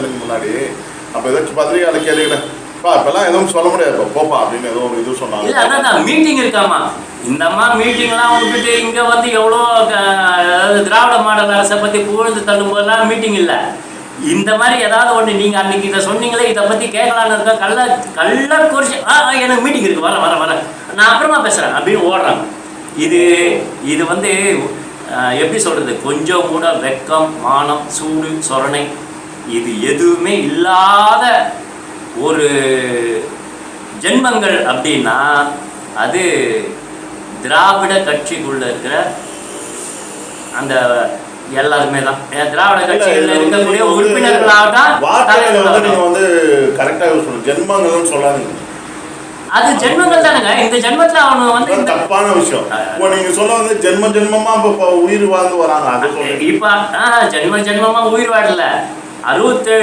எனக்கு முன்னாடி அப்போ ஏதாச்சும் பத்திரிகையாளர் கேளுங்களேன் இப்பெல்லாம் எதுவும் சொல்ல முடியாது போப்பா அப்படின்னு ஏதோ ஒரு இது சொன்னாங்க. இல்லை அதான் மீட்டிங் இருக்காமா இந்த அம்மா மீட்டிங்லாம் விட்டுட்டு இங்கே வந்து எவ்வளோ திராவிட மாடல் அரசை பற்றி புகழ்ந்து தள்ளும் போதெல்லாம் மீட்டிங் இல்லை. இந்த மாதிரி ஏதாவது ஒன்று நீங்கள் அன்னைக்கு இதை சொன்னீங்களே இதை பற்றி கேட்கலான்னு இருக்கா கள்ள குறிச்சு எனக்கு மீட்டிங் இருக்குது வரேன் நான் அப்புறமா பேசுகிறேன் அப்படின்னு ஓடுறாங்க. இது வந்து எப்படி சொல்கிறது, கொஞ்சம் கூட வெக்கம் மானம் சூடு சொரணை இது எதுவுமே இல்லாத ஒரு ஜென்மங்கள் அப்படின்னா அது திராவிட கட்சிக்குள்ள இருக்கிற அந்த எல்லாருமே தான். திராவிட கட்சிகளில் இருக்கக்கூடிய உறுப்பினர்களாகட்டும் வந்து கரெக்டாக யூஸ் பண்ணணும். ஜென்மங்கள்னு சொல்லாதீங்க, அது ஜென்மங்கள் தானுங்க. இந்த ஜென்மத்தில் அவனு வந்து தப்பான விஷயம். இப்போ நீங்க சொல்ல வந்து ஜென்மமா இப்போ உயிர் வாழ்ந்து வராங்க. அது இப்போ ஜென்மமா உயிர் வாழல 67